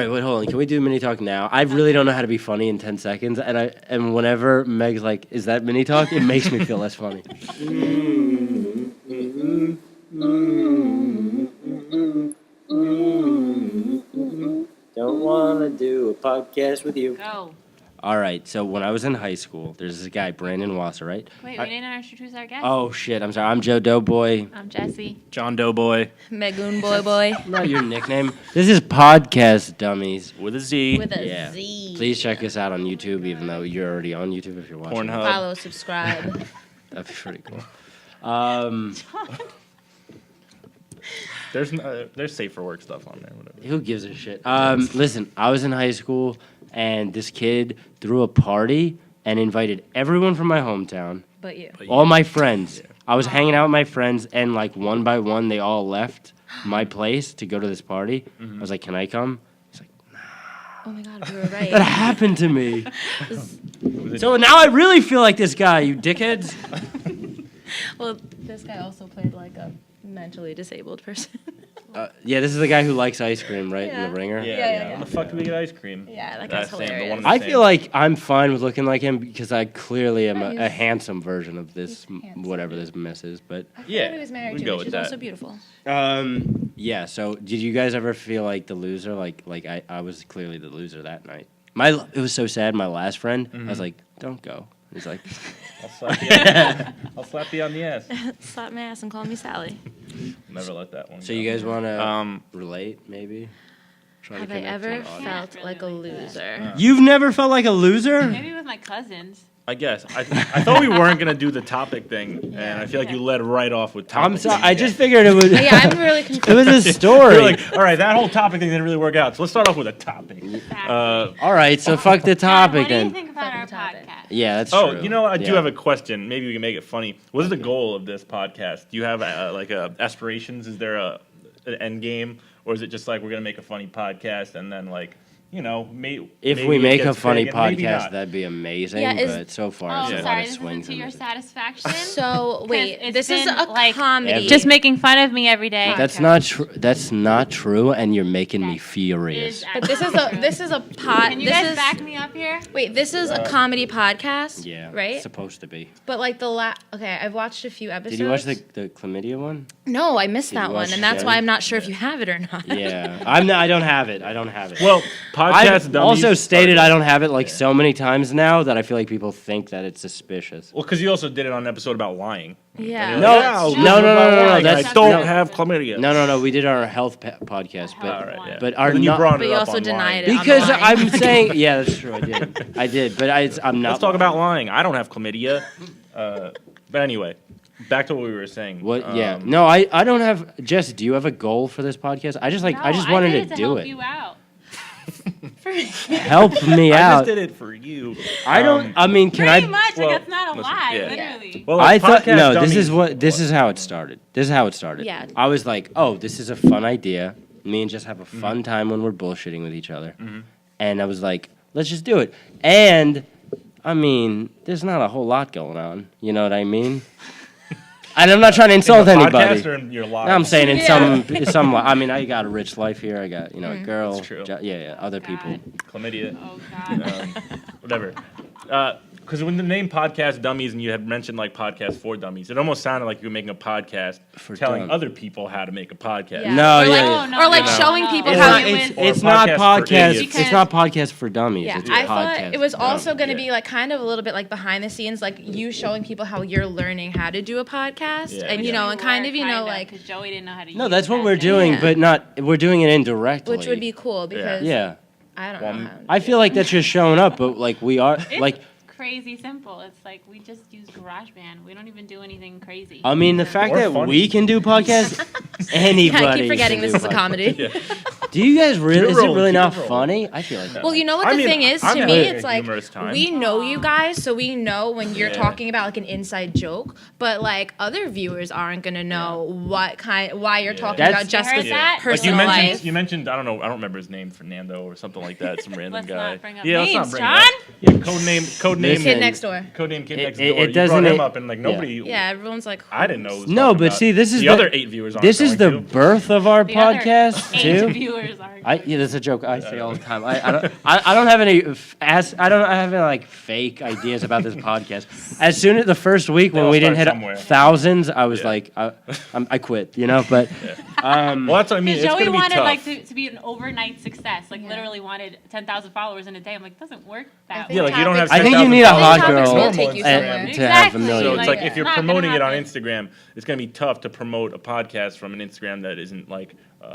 All right, wait, hold on. Can we do mini talk now? I really don't know how to be funny in 10 seconds, and whenever Meg's like, "Is that mini talk?" It makes me feel less funny. Don't want to do a podcast with you. Go. All right, so when I was in high school, there's this guy, Brandon Wasser, right? Wait, we didn't introduce our guest? Oh, shit, I'm sorry. I'm Joe Doughboy. I'm Jesse. John Doughboy. Megoon boy. Not your nickname. This is Podcast Dummies. With a Z. With a Yeah. Z. Please check us out on YouTube, even though you're already on YouTube if you're watching. Pornhub. Follow, subscribe. That'd be pretty cool. There's safe for work stuff on there. Whatever. Who gives a shit? Listen, I was in high school, and this kid threw a party and invited everyone from my hometown, But you. all my friends. I was hanging out with my friends, and like one by one, they all left my place to go to this party. I was like, "Can I come?" He's like, Oh my God, we were "That right. happened to me." So now I really feel like this guy, you dickheads. Well, this guy also played like a mentally disabled person. Yeah, this is the guy who likes ice cream, right? In Yeah. the ringer. Yeah. When the fuck do we get ice cream? Yeah, that That's guy's the one hilarious. in the I same. feel like I'm fine with looking like him because I clearly am Yeah, a he's- handsome version of this, he's handsome. whatever this mess is. But Yeah, He was married we to, go but with she's that. also beautiful. yeah. So did you guys ever feel like the loser? Like I was clearly the loser that night. It was so sad. My last friend, I was like, "Don't go." He's like, I'll slap you on the ass. Slap my ass and call me Sally. Never let that one "So go. you guys want to Um, relate, maybe?" Try to Have I connect to ever the audience. felt Really like a like that. loser? You've never felt like a loser? Maybe with my cousins. I guess. I thought we weren't going to do the topic thing, and I feel like you led right off with topic. I'm sorry. I just figured it would. Yeah, I'm really It confused. was a story. You're like, all right, that whole topic thing didn't really work out, so let's start off with a topic. All right, so fuck the topic What do you then. think about our Fucking topic. podcast? Yeah, that's Oh, true. you know what? I do Yeah. have a question. Maybe we can make it funny. What is the goal of this podcast? Do you have aspirations? Is there an end game, or is it just like we're gonna make a funny podcast and then like If maybe we it make a gets funny big and maybe podcast, not? that'd be amazing. Yeah, but so far, Oh, it's a lot sorry. of This swings. isn't to and your misses. satisfaction. So, wait, it's this is been, a like, comedy. Just making fun of me every day. That's not true. That's not true, and you're making me It furious. is But this is actually a true. this is a pod. Can you this guys is, back me up here? Wait, this is a comedy podcast. Yeah, Right. It's supposed to be. But like okay, I've watched a few episodes. Did you watch the chlamydia one? No, I missed Did you that one, watch and that's Sherry? why I'm not sure if you have it or not. Yeah, I'm not. I don't have it. I don't have it. Well, podcast I've dummies. also stated I don't have it like so many times now that I feel like people think that it's suspicious. Well, because you also did it on an episode about lying. Yeah. No, Yeah, no, no, no, lying. that's- I don't no. have chlamydia. No. We did our health podcast, but All right, yeah. but our And then you not- brought But it you up also on denied lying. it. because lying. I'm saying yeah, that's true. I did, but I'm not. Let's talk about lying. I don't have chlamydia. But anyway, back to what we were saying. What? Yeah. No, I don't have. Jess, do you have a goal for this podcast? I just No, wanted did to it do help it. you out. Help me I out. just did it for you. I don't. I mean, can Pretty I? much. well, Like, it's not a listen, lie. yeah. Literally. Well, I like, thought podcast no. dummies- This is how it started. This is how it started. Yeah. I was like, oh, this is a fun idea. Me and just have a fun time when we're bullshitting with each other. And I was like, let's just do it. And I mean, there's not a whole lot going on. You know what I mean? And I'm not trying to insult in the anybody. podcast or in your life? No, I'm saying in Yeah. some. I mean, I got a rich life here. I got a girl. That's true. Yeah, other God. people. chlamydia, Oh, God. whatever. Because when the name Podcast Dummies and you had mentioned like podcast for dummies, it almost sounded like you were making a podcast For telling dumb- other people how to make a podcast. Yeah. No, or like, yeah. No, or like no, showing no. people It's how not, it it's, was. it's Or not podcast for podcast. idiots. It's not podcast for dummies. Yeah, It's I podcast. thought it was also going to Yeah. be like kind of a little bit like behind the scenes, like you showing people how you're learning how to do a podcast, Yeah, and yeah. and kind of like Because Joey didn't know how to No, use that's what that we're thing. doing, Yeah. but not. We're doing it indirectly. which would be cool because Yeah, I don't Well, know. How I feel like that's just showing up, but like we are It's like. crazy simple. It's like we just use GarageBand. We don't even do anything crazy. I mean, the fact Or that funny. we can do podcasts, anybody. I keep forgetting can this do is a podcasts. comedy. Yeah. Do you guys really? Is it Keep it really not rolling. funny? I feel like. Well, you know what I the mean, thing is I've to had me, a it's like humorous time. we know you guys, so we know when you're Yeah. talking about like an inside joke, but like other viewers aren't gonna know why you're talking That's- about Jessica's You heard that? Like you personal mentioned, life. I don't know, I don't remember his name, Fernando or something like that, some random Let's guy. not bring up yeah, names, let's not bring it up. Yeah, code name Codename Kid Next Door. Codename Kid It- Next it- Door. it You doesn't- brought him up, and like nobody. Yeah, everyone's like, I didn't know. It was No, talking but about- see, this is the other 8 viewers. Aren't This is the going to. birth of our The other podcast 8 too. viewers are. Yeah, that's a joke I say all the time. I don't have any I don't have any like fake ideas about this podcast. As soon as the first week when They'll we didn't start hit somewhere. thousands, I was Yeah. like, I quit, you know. But Well, that's what I mean. Because It's Joey gonna be wanted tough. like to be an overnight success, like Yeah. literally wanted 10,000 followers in a day. I'm like, doesn't work that think Yeah, like you don't have. topics- I think you 10,000 need a hot followers topics on girl will take you Instagram. somewhere. to have a Exactly. million. So it's like Like, if you're not gonna promoting it on happen. Instagram, it's gonna be tough to promote a podcast from an Instagram that isn't like You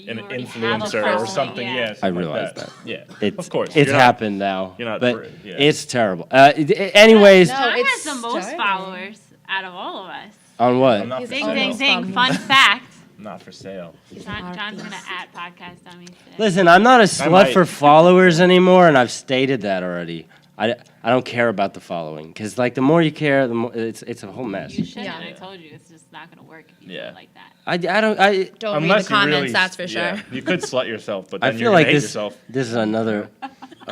an already have a influencer or following, something. yeah. Yeah, I something realize like that. Yeah, It's, of course. it's You're not- happened now. you're not but for it, yeah. it's terrible. Anyways, No, John it's has the most starting. followers out of all of us. on what? I'm not He's for Ding, sale. ding, ding. Problem. Fun fact. Not for sale. John's gonna at podcast dummies. today. Listen, I'm not a slut might. for followers anymore, and I've stated that already. I don't care about the following because like the more you care, the more it's a whole mess. You should. Yeah. I told you it's just not gonna work if you do Yeah. it like that. I don't Don't read Unless the you comments, really, that's for sure. yeah, you could slut yourself, but I then feel you're like gonna hate this yourself. this is another.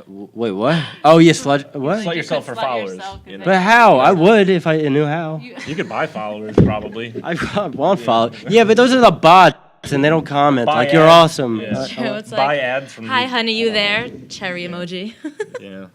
Wait, what? Oh, yeah, slut. What? Slut yourself for slut followers, yourself, 'cause you know? then But how? I would if I knew how. You- You could buy followers probably. I want follow. Yeah, but those are the bots, and they don't comment. Buy Like you're ads. awesome. Yeah. True, it's Buy like, ads from. hi, honey, you there? Cherry emoji. Yeah.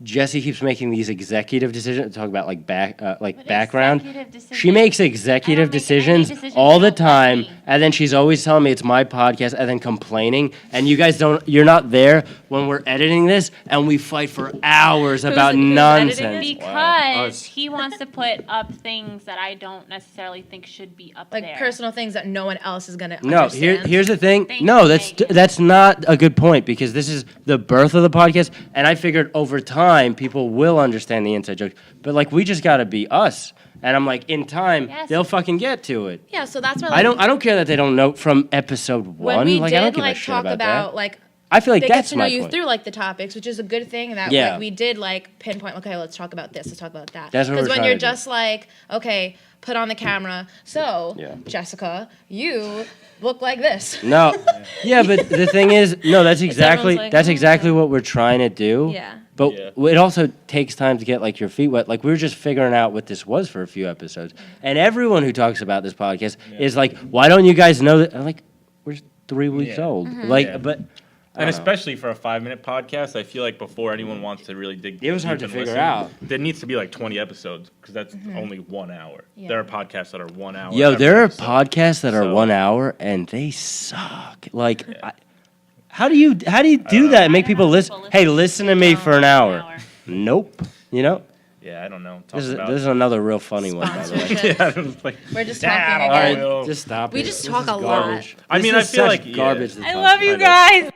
Jesse keeps making these executive decisions. Talk about like What background. executive decision? She makes I executive don't make any decisions decisions, all the don't touch time, me. and then she's always telling me it's my podcast, and then complaining. And you guys don't. You're not there when we're editing this, and we fight for hours about who's editing nonsense. it? Because Us. he wants to put up things that I don't necessarily think should be up Like there. personal things that no one else is gonna No, understand. here's the thing. Thank No, you, that's thank you. that's not a good point because this is the birth of the podcast, and I figured over time people will understand the inside jokes. But like we just got to be us, and I'm like in time Yes. they'll fucking get to it. Yeah, so that's why I don't care that they don't know from episode when one. we Like I don't did give a like shit talk about about that. like I feel like they get that's to know my you point. through like the topics, which is a good thing. That Yeah. like we did like pinpoint. Okay, let's talk about this. Let's talk about that. That's what we're when trying you're to do. just like, okay, put on the camera. So Yeah. Jessica, you look like this. No, yeah, but the thing is, no, that's exactly like, that's oh, exactly okay. what we're trying to do. Yeah. But Yeah. it also takes time to get like your feet wet. Like we were just figuring out what this was for a few episodes, and everyone who talks about this podcast is like, "Why don't you guys know that?" I'm like, "We're just 3 weeks Yeah. old." Mm-hmm. Like, Yeah. but I And don't know. especially for a 5-minute podcast, I feel like before anyone wants to really dig, It was hard deep to and figure listen, out. There needs to be like 20 episodes because that's only 1 hour. Yeah. There are podcasts that are 1 hour. Yo, every there are episode. podcasts that are So- 1 hour and they suck. Like, how do you do that and make I don't people know, listen? people Hey, listen listen to me for an hour. hour. Nope. You know, Yeah, I don't know. Talk this is about. another real funny one. By the way. Sponsorship. Yeah, it's like, We're just Yeah, talking I All don't again. know. right, just stop. We it. just This talk is a lot. garbage. I This mean, is I feel such like, yeah. garbage. this I podcast. love you I know. guys.